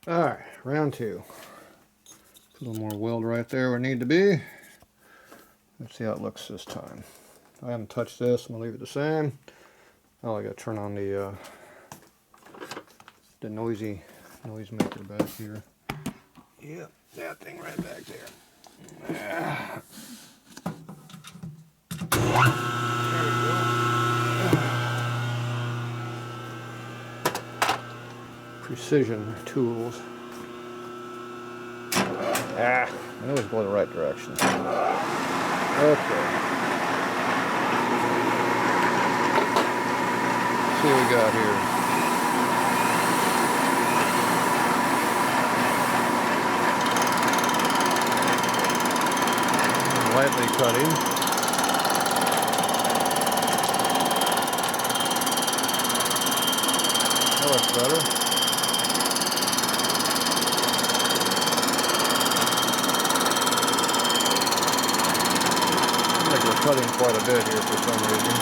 Alright, round two. Put a little more weld right there where it need to be. Let's see how it looks this time. I haven't touched this, I'm gonna leave it the same. Oh, I gotta turn on the noise maker back here. Yep, that thing right back there. There we go. Precision tools. I always go the right direction. Okay. Let's see what we got here. Lightly cutting. That looks better. We're cutting quite a bit here for some reason.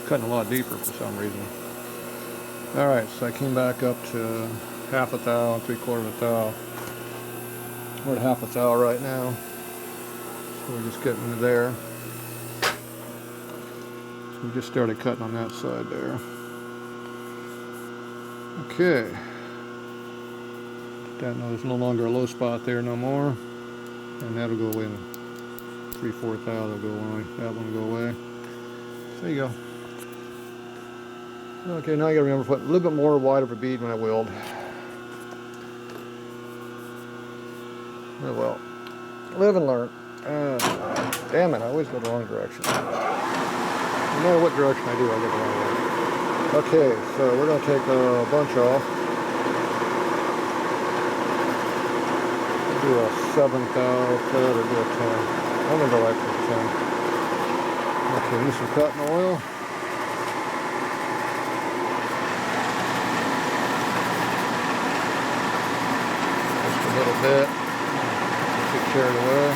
Cutting a lot deeper for some reason. Alright, so I came back up to half a thou and 3/4 thou. We're at half a thou right now. So we're just getting to there. So we just started cutting on that side there. Okay. That there's no longer a low spot there no more. And that'll go away in 3/4 thou. That'll go away. That one will go away. There you go. Okay, now you gotta remember to put a little bit more wide of a bead when I weld. Oh well. Live and learn. Damn it, I always go the wrong direction. No matter what direction I do, I get the wrong way. Okay, so we're gonna take a bunch off. Do a 7 thou third or do a 10. I'm gonna go right for 10. Okay, use some cotton oil. Just a little bit. Get carried away.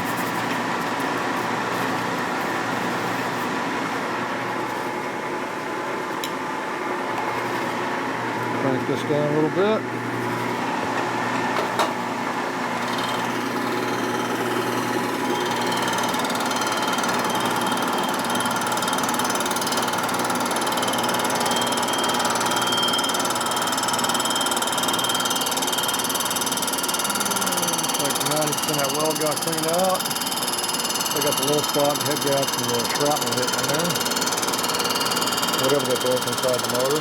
Crank this down a little bit. That weld got cleaned out. I got the little spot and head gaps and the shrapnel hitting in there. Whatever they broke inside the motor.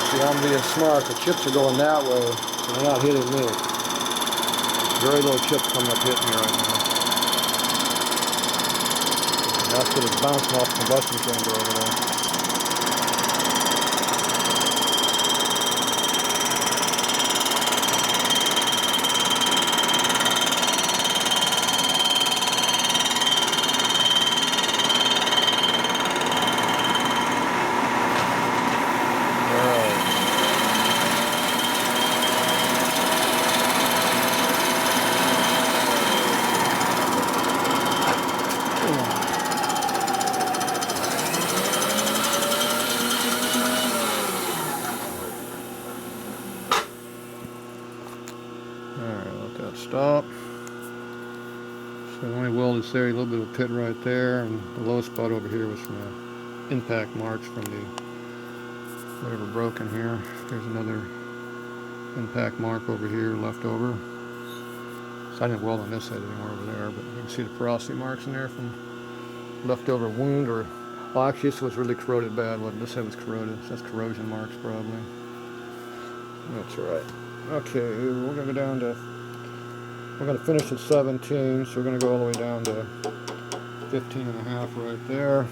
See, I'm being smart. The chips are going that way, so they're not hitting me. Very little chips coming up hitting me right now. That's what it's bouncing off the combustion chamber over there. Stop. So the only weld is there, a little bit of a pit right there, and the low spot over here was from the impact marks from the whatever broke in here. There's another impact mark over here left over. So I didn't weld on this side anymore over there, but you can see the porosity marks in there from leftover wound, or well, actually this was really corroded bad. What this head was corroded. So that's corrosion marks probably. That's right. Okay, we're gonna go down to. We're gonna finish at 17, so we're gonna go all the way down to 15 and a half right there.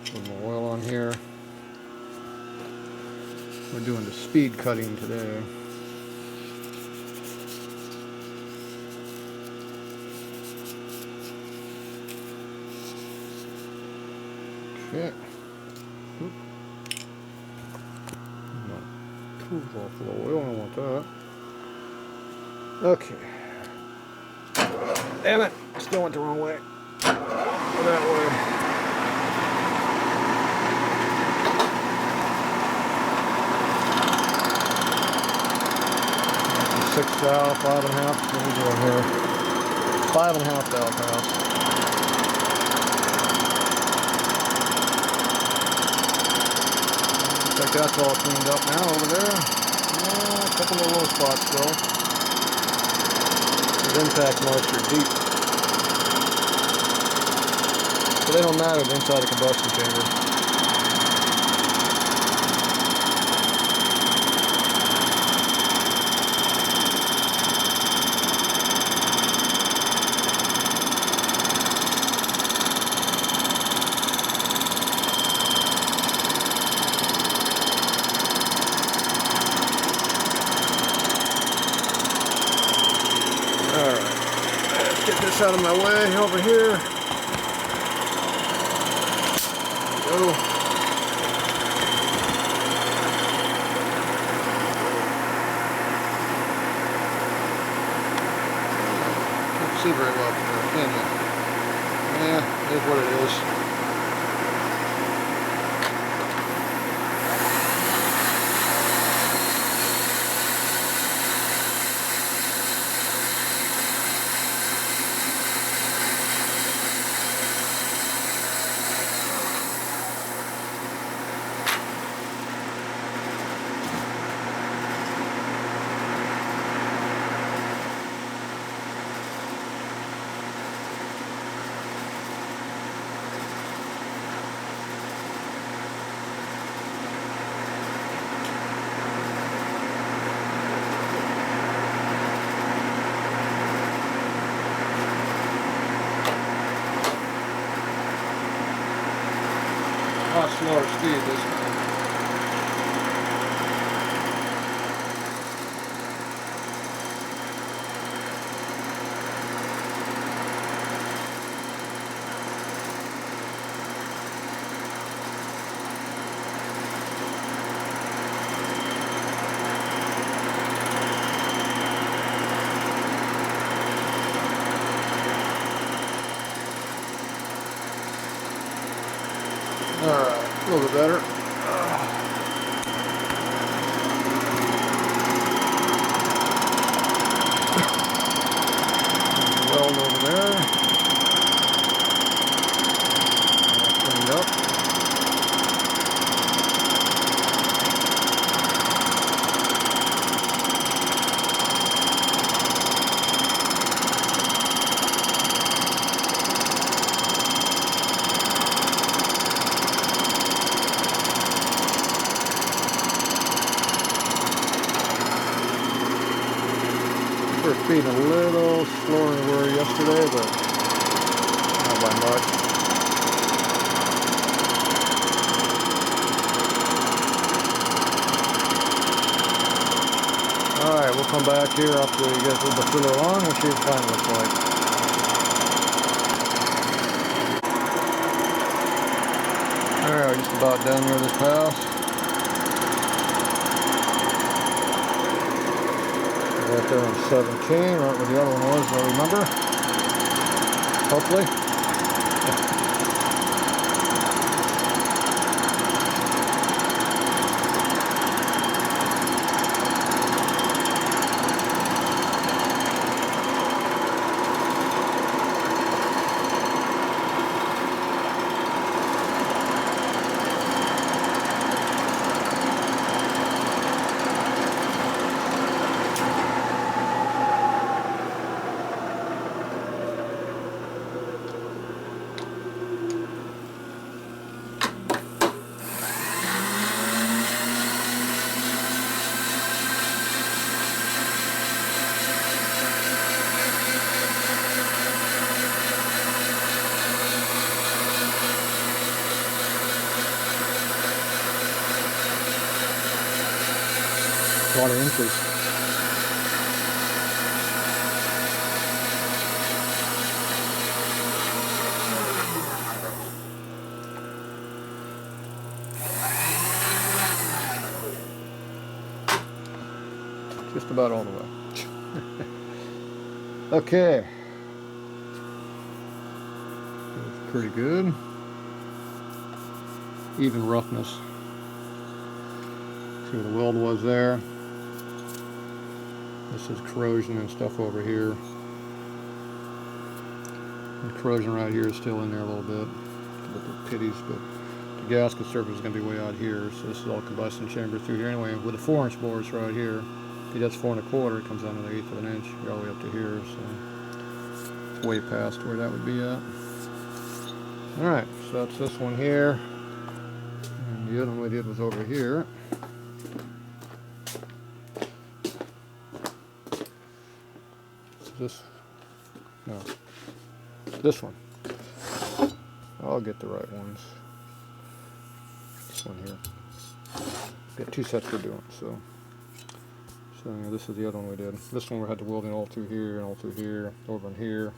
Put more oil on here. We're doing the speed cutting today. Okay. Oop. Tools all full of oil. I don't want that. Okay. Damn it! I still went the wrong way. Go that way. 6 thou, 5.5. What are we doing here? 5.5 thou pounds. Looks like that's all cleaned up now over there. Yeah, a couple of low spots still. These impact marks are deep. But they don't matter inside a combustion chamber. Out of my way over here. Go. Can't see very well from there, can you? Yeah, it is what it is. Slower speed this time. Alright, a little bit better. Weld over there. Cleaned up. We're speeding a little slower than we were yesterday, but not by much. Alright, we'll come back here after we get a little bit further along and see what the time looks like. Alright, just about done here this pass. Right there on 17, right where the other one was, I remember. Hopefully. a lot of inches. Just about all the way. Okay. That's pretty good. Even roughness. See where the weld was there. This is corrosion and stuff over here. And corrosion right here is still in there a little bit with the pitties, but the gasket surface is going to be way out here. So this is all combustion chamber through here anyway. With the 4-inch bores right here. See, that's 4 1/4. It comes down to the 1/8 of an inch. You're all the way up to here, so it's way past where that would be at. All right, so that's this one here. And the other one we did was over here. This one. I'll get the right ones. This one here. Got 2 sets we're doing, so yeah, this is the other one we did. This one we had the welding all through here and all through here, over in here.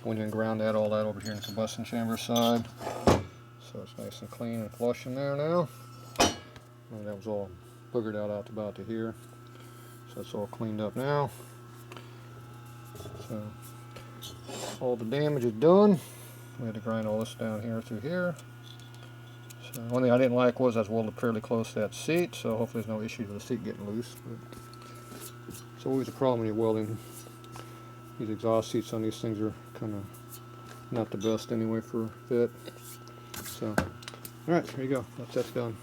Went in and ground that all that over here in the combustion chamber side. So it's nice and clean and flush in there now. And that was all boogered out about to here. So it's all cleaned up now. So all the damage is done. We had to grind all this down here through here. So one thing I didn't like was I was welded fairly close to that seat, so hopefully there's no issues with the seat getting loose. But it's always a problem when you're welding. These exhaust seats on these things are kind of not the best anyway for fit. So, alright, there you go. That's done.